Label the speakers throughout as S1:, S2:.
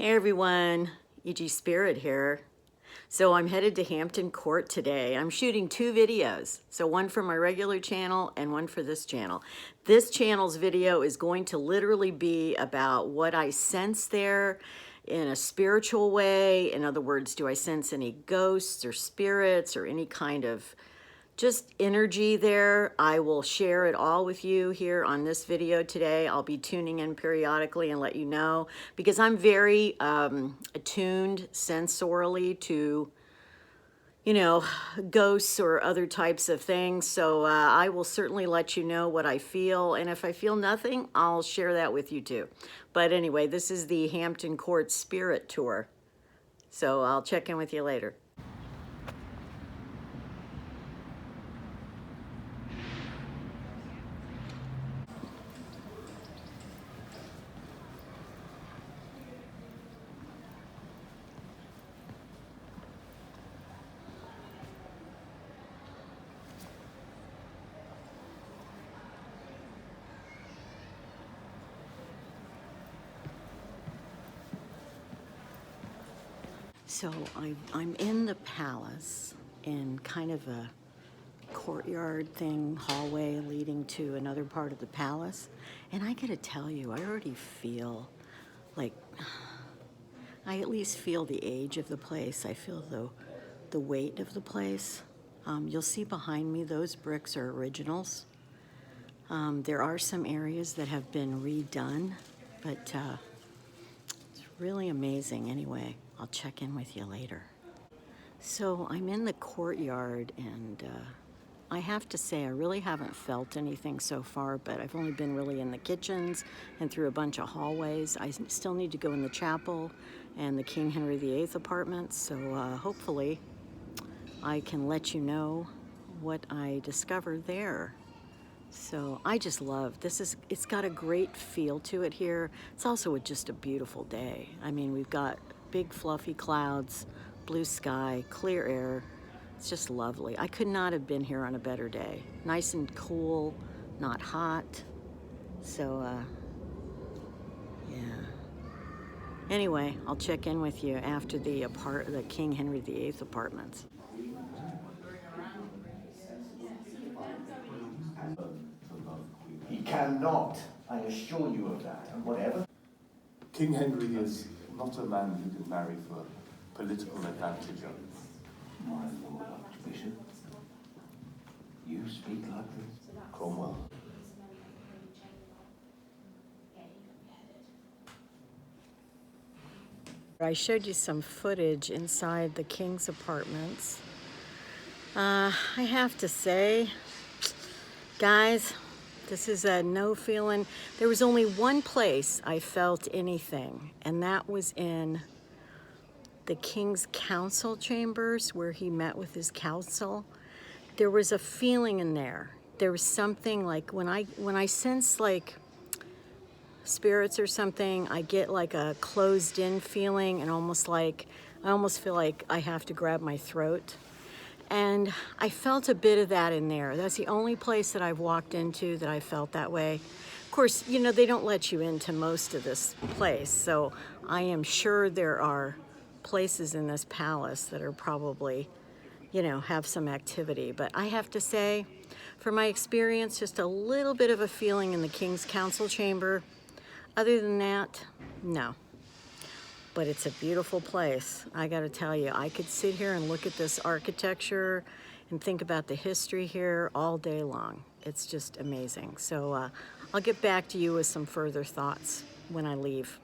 S1: Hey everyone, E.G. Spirit here. So I'm headed to Hampton Court today. I'm shooting two videos. So one for my regular channel and one for this channel. This channel's video is going to literally be about what I sense there in a spiritual way. In other words, do I sense any ghosts or spirits or any kind of just energy there? I will share it all with you here on this video today. I'll be tuning in periodically and let you know, because I'm very attuned sensorially to, ghosts or other types of things. So I will certainly let you know what I feel. And if I feel nothing, I'll share that with you too. But anyway, this is the Hampton Court Spirit Tour. So I'll check in with you later. So I'm in the palace in kind of a courtyard thing, hallway leading to another part of the palace. And I gotta tell you, I already feel like, I at least feel the age of the place. I feel the weight of the place. You'll see behind me, those bricks are originals. There are some areas that have been redone, but it's really amazing. Anyway, I'll check in with you later. So I'm in the courtyard, and I have to say I really haven't felt anything so far, but I've only been really in the kitchens and through a bunch of hallways. I still need to go in the chapel and the King Henry VIII apartments, so hopefully I can let you know what I discovered there. So I just love this. It's got a great feel to it here. It's also just a beautiful day. I mean, we've got big fluffy clouds, blue sky, clear air. It's just lovely. I could not have been here on a better day. Nice and cool, not hot. So yeah. Anyway, I'll check in with you after the King Henry VIII apartments.
S2: He cannot, I assure you of that, and whatever.
S3: King Henry is not a man you can marry for political advantage.
S2: My Lord Archbishop, you speak like this, Cromwell.
S1: I showed you some footage inside the King's apartments. I have to say, guys, this is a no feeling. There was only one place I felt anything, and that was in the King's council chambers where he met with his council. There was a feeling in there. There was something like when I sense like spirits or something, I get like a closed in feeling, and I almost feel like I have to grab my throat. And I felt a bit of that in there. That's the only place that I've walked into that I felt that way. Of course, they don't let you into most of this place, so I am sure there are places in this palace that are probably, have some activity. But I have to say, from my experience, just a little bit of a feeling in the King's Council chamber. Other than that, no. But it's a beautiful place. I gotta tell you, I could sit here and look at this architecture and think about the history here all day long. It's just amazing. So I'll get back to you with some further thoughts when I leave.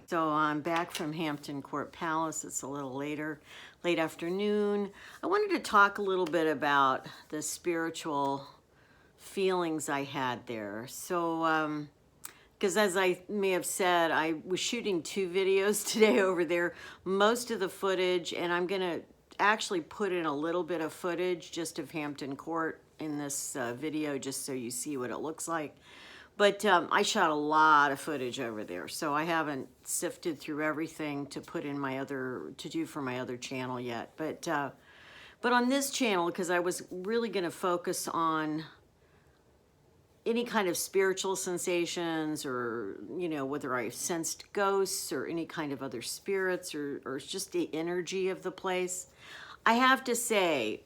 S1: So I'm back from Hampton Court Palace. It's a little later, late afternoon. I wanted to talk a little bit about the spiritual feelings I had there. So, because as I may have said, I was shooting two videos today over there. Most of the footage, and I'm gonna actually put in a little bit of footage just of Hampton Court in this video, just so you see what it looks like. But I shot a lot of footage over there, so I haven't sifted through everything to put in to do for my other channel yet. But on this channel, because I was really gonna focus on any kind of spiritual sensations, or, you know, whether I sensed ghosts or any kind of other spirits, or just the energy of the place. I have to say,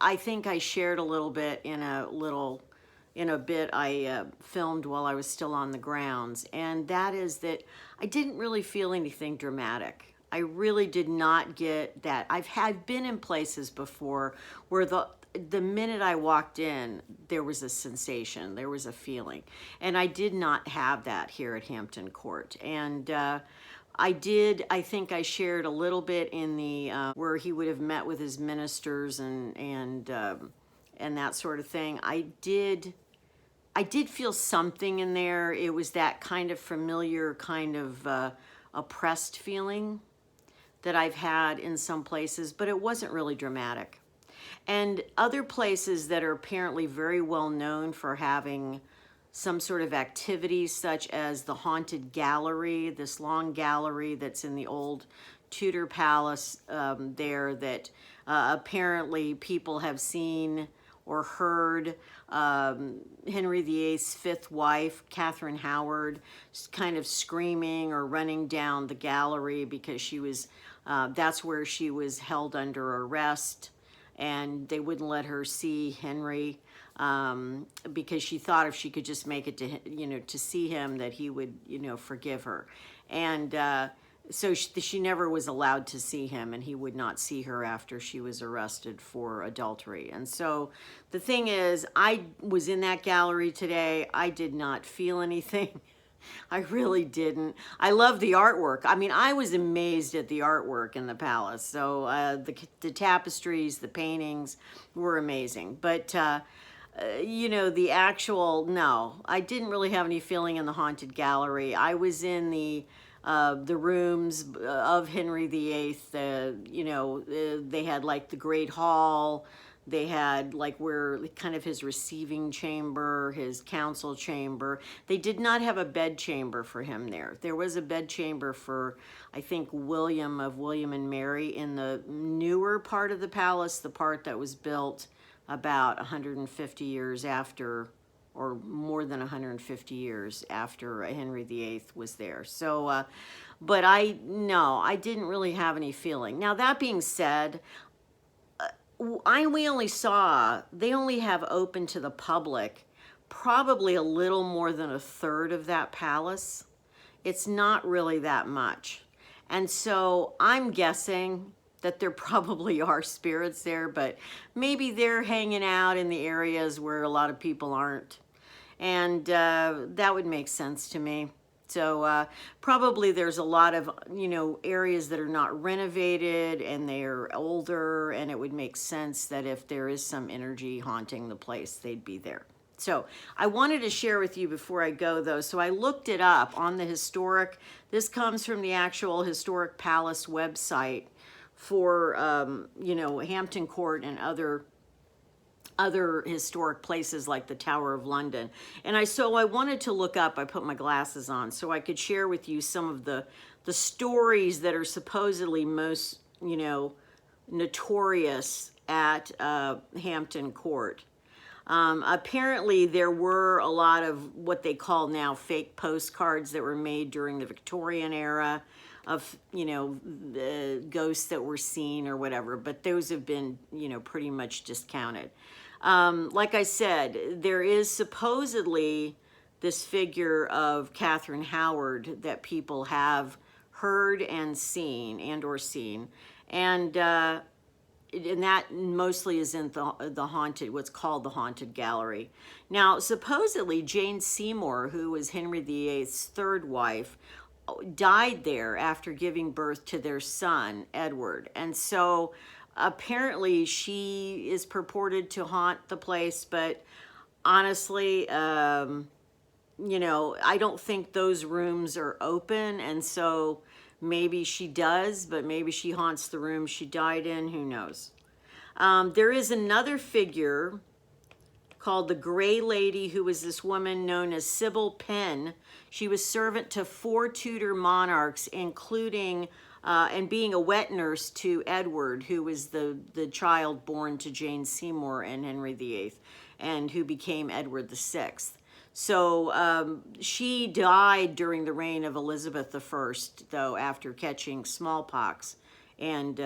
S1: I think I shared a little bit in a bit I filmed while I was still on the grounds, and that is that I didn't really feel anything dramatic. I really did not get that. I've been in places before where the minute I walked in, there was a sensation, there was a feeling, and I did not have that here at Hampton Court. And I think I shared a little bit in the where he would have met with his ministers and that sort of thing. I did feel something in there. It was that kind of familiar, kind of oppressed feeling that I've had in some places, but it wasn't really dramatic. And other places that are apparently very well known for having some sort of activities, such as the Haunted Gallery, this long gallery that's in the old Tudor Palace there, that apparently people have seen or heard Henry VIII's fifth wife, Catherine Howard, kind of screaming or running down the gallery because she was, that's where she was held under arrest, and they wouldn't let her see Henry because she thought if she could just make it to, to see him, that he would, forgive her. And so she never was allowed to see him, and he would not see her after she was arrested for adultery. And so the thing is, I was in that gallery today. I did not feel anything. I really didn't. I love the artwork. I mean, I was amazed at the artwork in the palace. So the tapestries, the paintings were amazing. But the actual, no, I didn't really have any feeling in the Haunted Gallery. I was in the rooms of Henry VIII. They had like the Great Hall. They had like where kind of his receiving chamber, his council chamber. They did not have a bed chamber for him there. There was a bed chamber for, I think, William and Mary in the newer part of the palace, the part that was built about 150 years after, or more than 150 years after Henry VIII was there. So, but I didn't really have any feeling. Now, that being said, they only have open to the public probably a little more than a third of that palace. It's not really that much. And so I'm guessing that there probably are spirits there, but maybe they're hanging out in the areas where a lot of people aren't. And that would make sense to me. So probably there's a lot of, areas that are not renovated and they're older, and it would make sense that if there is some energy haunting the place, they'd be there. So I wanted to share with you before I go, though. So I looked it up on the historic. This comes from the actual Historic Palace website for, Hampton Court and other historic places like the Tower of London. And I wanted to look up, I put my glasses on so I could share with you some of the stories that are supposedly most, notorious at Hampton Court. Apparently there were a lot of what they call now fake postcards that were made during the Victorian era of, the ghosts that were seen or whatever, but those have been, pretty much discounted. Like I said, there is supposedly this figure of Catherine Howard that people have heard and seen, and that mostly is in the haunted, what's called the Haunted Gallery. Now, supposedly Jane Seymour, who was Henry VIII's third wife, died there after giving birth to their son, Edward. And so apparently she is purported to haunt the place, but honestly, I don't think those rooms are open, and so maybe she does, but maybe she haunts the room she died in, who knows. There is another figure called the Gray Lady, who was this woman known as Sybil Penn. She was servant to 4 Tudor monarchs, including and being a wet nurse to Edward, who was the child born to Jane Seymour and Henry VIII. and who became Edward VI. So she died during the reign of Elizabeth I, though, after catching smallpox and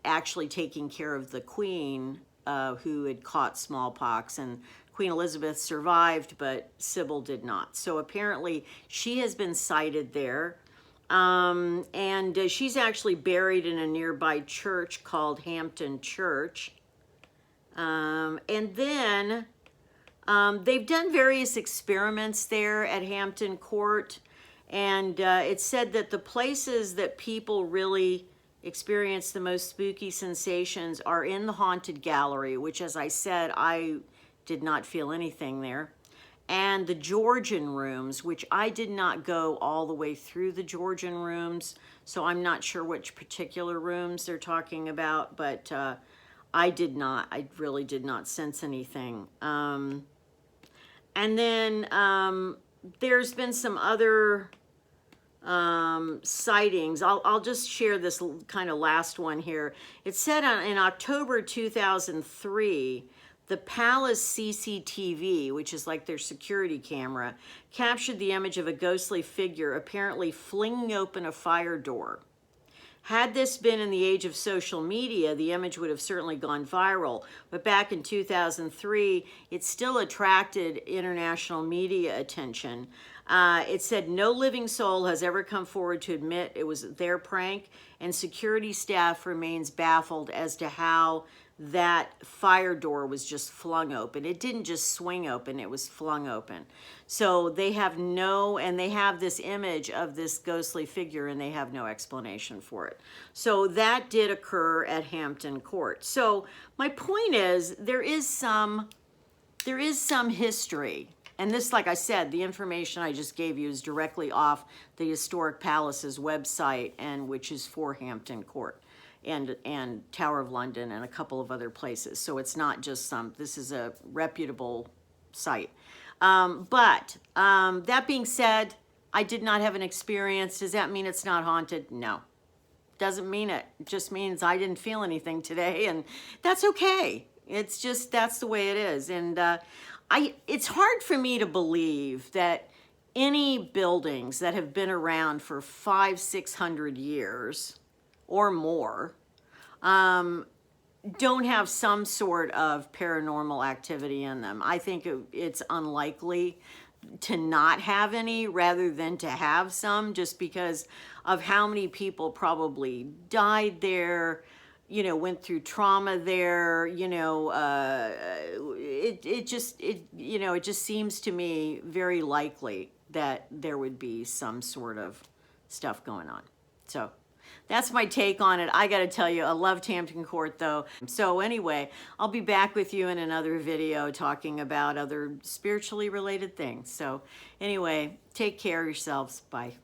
S1: actually taking care of the Queen who had caught smallpox. And Queen Elizabeth survived, but Sybil did not. So apparently she has been sighted there. And she's actually buried in a nearby church called Hampton Church. And then they've done various experiments there at Hampton Court, and it's said that the places that people really experience the most spooky sensations are in the haunted gallery, which, as I said, I did not feel anything there, and the Georgian rooms, which I did not go all the way through the Georgian rooms, so I'm not sure which particular rooms they're talking about, but I really did not sense anything. And then there's been some other sightings. I'll just share this kind of last one here. It said in October 2003, the Palace CCTV, which is like their security camera, captured the image of a ghostly figure apparently flinging open a fire door. Had this been in the age of social media, the image would have certainly gone viral. But back in 2003, it still attracted international media attention. It said no living soul has ever come forward to admit it was their prank, and security staff remains baffled as to how that fire door was just flung open. It didn't just swing open, it was flung open. So they have and they have this image of this ghostly figure, and they have no explanation for it. So that did occur at Hampton Court. So my point is, there is some history. And this, like I said, the information I just gave you is directly off the Historic Palace's website, and which is for Hampton Court and Tower of London and a couple of other places. So it's not just this is a reputable site. But that being said, I did not have an experience. Does that mean it's not haunted? No. Doesn't mean it. It just means I didn't feel anything today, and that's okay. It's just, that's the way it is. And it's hard for me to believe that any buildings that have been around for 500-600 years or more don't have some sort of paranormal activity in them. I think it's unlikely to not have any rather than to have some, just because of how many people probably died there, went through trauma there, it just seems to me very likely that there would be some sort of stuff going on. So that's my take on it. I got to tell you, I loved Hampton Court, though. So anyway, I'll be back with you in another video talking about other spiritually related things. So anyway, take care of yourselves. Bye.